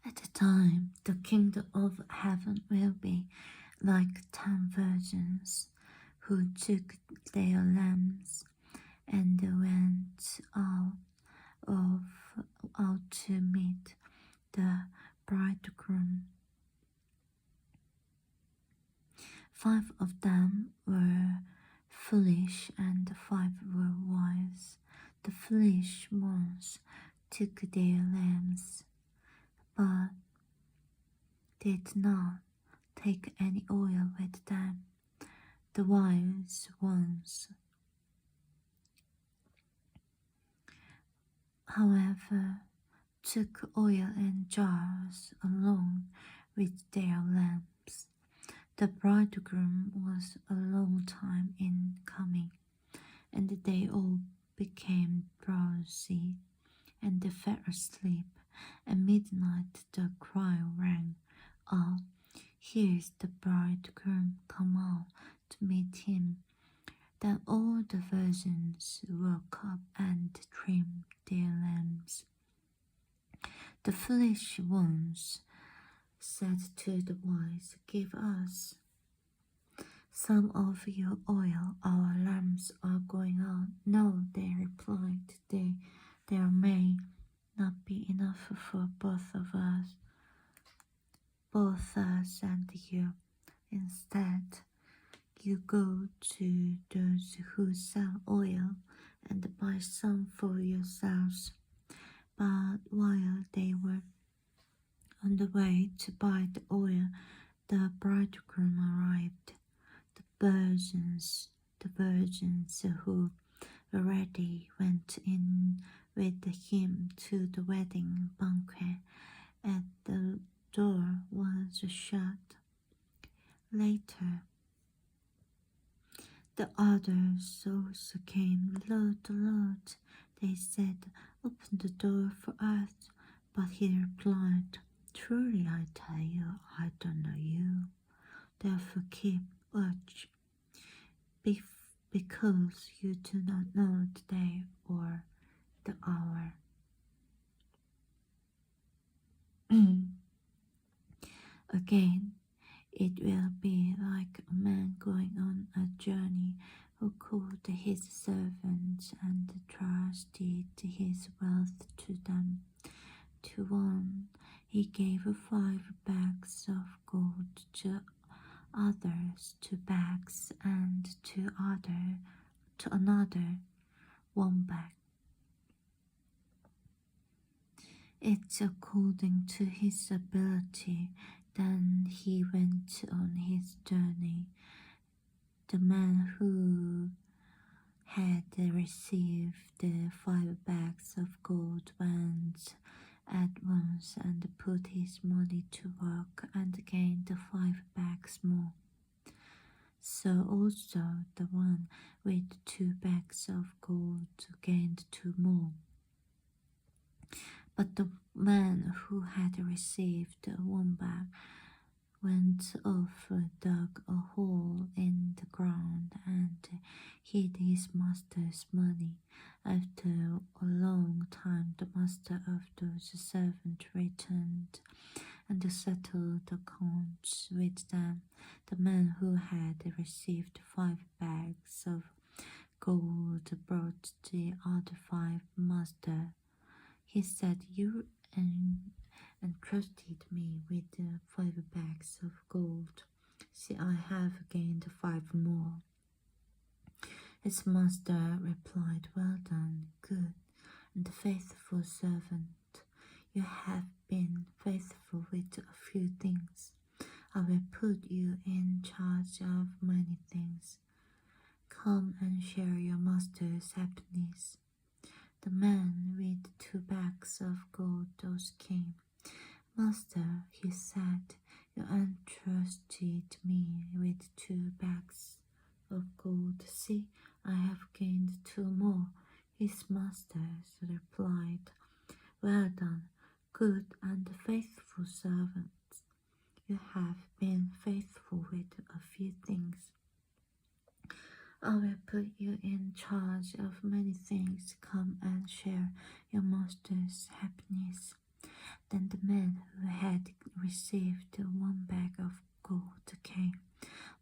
At the time, the kingdom of heaven will be like 10 virgins who took their lamps and went of, out to meet the bridegroom. 5 of them were foolish and 5 were wise. The foolish ones took their lamps, but did not take any oil with them. The wise ones, however, took oil in jars along with their lamps. The bridegroom was a long time in coming, and they all became drowsy and fell asleep. At midnight the cry rang out, "Here's the bridegroom, come out to meet him." Then all the virgins woke up and trimmed their lamps. The foolish ones said to the wise, "Give us some of your oil, our lamps are going out." "No," they replied, there may not be enough for both us and you. Instead, you go to those who sell oil and buy some for yourselves." But while they were on the way to buy the oil, the bridegroom arrived. The virgins who were ready went in with him to the wedding banquet, and the door was shut. Later, the others also came. "Lord, Lord," they said, "open the door for us." But he replied, "Truly I tell you, I don't know you. Therefore keep watch, because you do not know the day or the hour." Again, it will be like a man going on a journey who called his servants and trusted his wealth to them. To one he gave 5 bags of gold, to others 2 bags, and to another 1 bag. It's according to his ability. Then he went on his journey. The man who had received the 5 bags of gold went at once and put his money to work and gained 5 bags more. So also the one with 2 bags of gold gained 2 more. But the man who had received 1 bag went off, dug a hole in the ground, and hid his master's money. After a long time, the master of those servants returned and settled accounts with them. The man who had received 5 bags of gold brought the other 5 master. He said, "You entrusted me with 5 bags of gold. See, I have gained 5 more." His master replied, "Well done, good and faithful servant. You have been faithful with a few things. I will put you in charge of many things. Come and share your master's happiness." The man with 2 bags of gold also came. "Master," he said, "you entrusted me with 2 bags of gold. See, I have gained 2 more." His master replied, "Well done, good and faithful servant. You have been faithful with a few things. I will put you in charge of many things. Come and share your master's happiness." Then the man who had received 1 bag of gold came.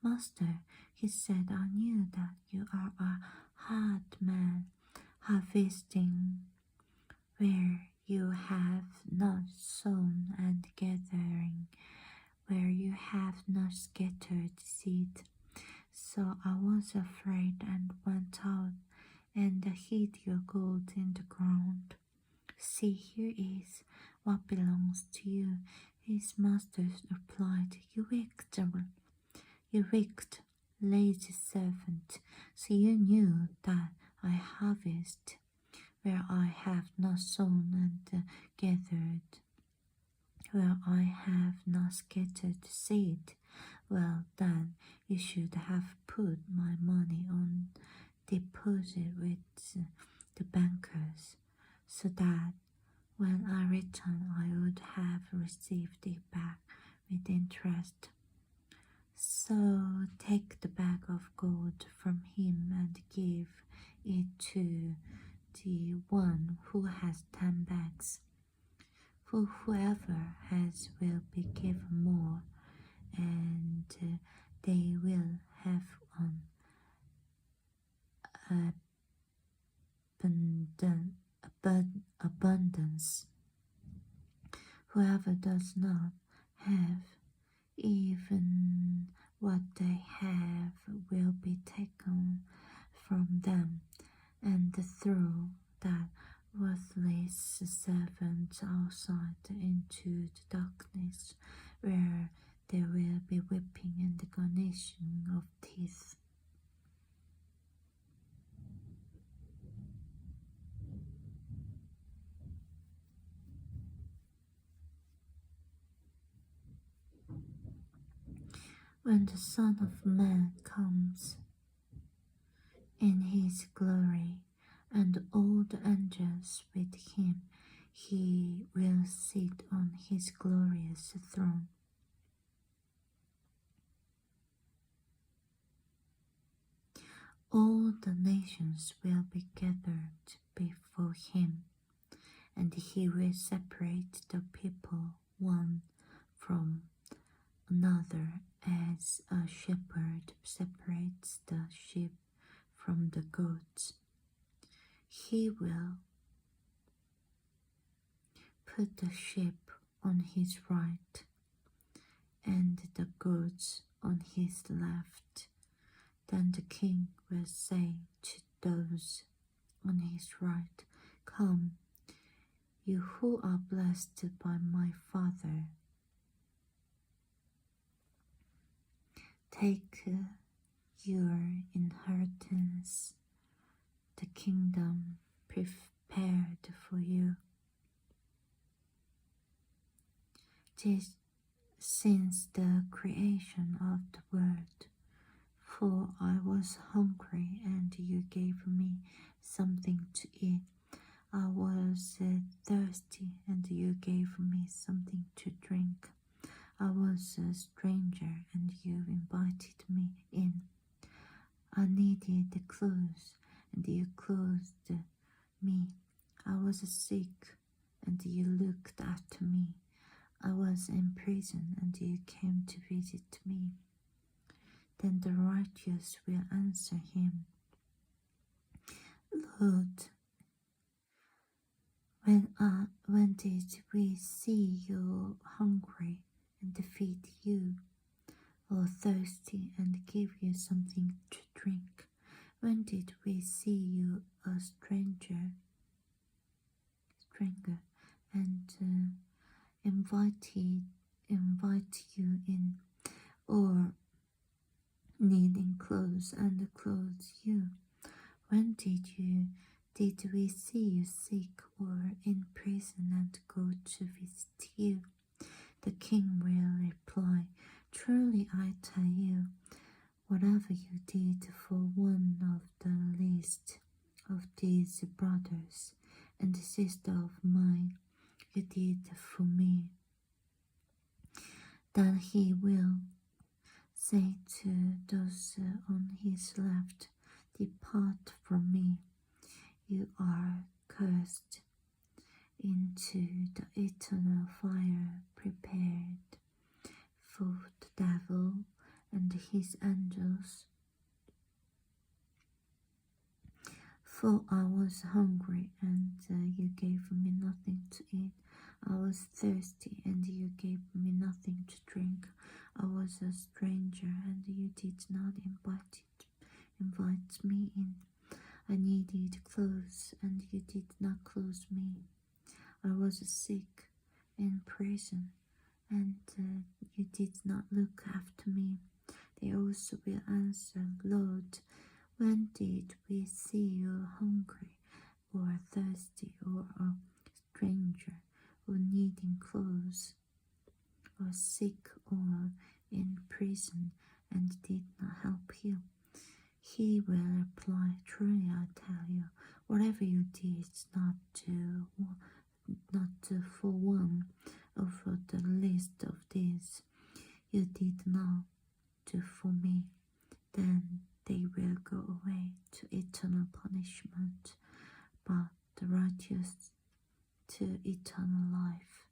Master, he said, I knew that you are a hard man, harvesting where you have not sown and gathering where you have not scattered seed. So I was afraid and went out and hid your gold in the ground. See, here is what belongs to you. His master replied, you wicked, lazy servant. So you knew that I harvest where I have not sown and gathered where I have not scattered seed. Well, then you should have put my money on deposit with the bankers, so that when I return I would have received it back with interest. So take the bag of gold from him and give it to the one who has 10 bags. For whoever has will be given more, and they will have an abundance. Whoever does not have, even what they have will be taken from them, and throw that worthless servant outside into the darkness, where there will be weeping and gnashing of teeth. When the Son of Man comes in his glory, and all the angels with him, he will sit on his glorious throne. All the nations will be gathered before him, and he will separate the people one from another, as a shepherd separates the sheep from the goats. He will put the sheep on his right and the goats on his left. Then the king will say to those on his right, Come, you who are blessed by my Father, take your inheritance, the kingdom prepared for you. Since the creation of the world, for I was hungry and you gave me something to eat. I was thirsty and you gave me something to drink. I was a stranger and you invited me in. I needed clothes and you clothed me. I was sick and you looked after me. I was in prison and you came to visit me. Then the righteous will answer him, Lord, when did we see you hungry and feed you, or thirsty and give you something to drink? When did we see you a stranger and invite you in, or needing clothes and clothe you? When did we see you sick or in prison and go to visit you? The king will reply, Truly I tell you, whatever you did for one of the least of these brothers and sisters of mine, you did for me. Then he will say to those on his left, Depart from me, you are cursed, into the eternal fire prepared for the devil and his angels. For I was hungry, and you gave me nothing to eat. I was thirsty, and you gave me nothing to drink. I was a stranger, and you did not invite me in. I needed clothes, and you did not clothe me. I was sick in prison, and you did not look after me. They also will answer, Lord, when did we see you hungry, or thirsty, or a stranger, or needing clothes, or sick, or in prison, and did not help you? He will reply, Truly I tell you, whatever you did not for one of the least of these, you did not do for me. Then they will go away to eternal punishment, but the righteous to eternal life.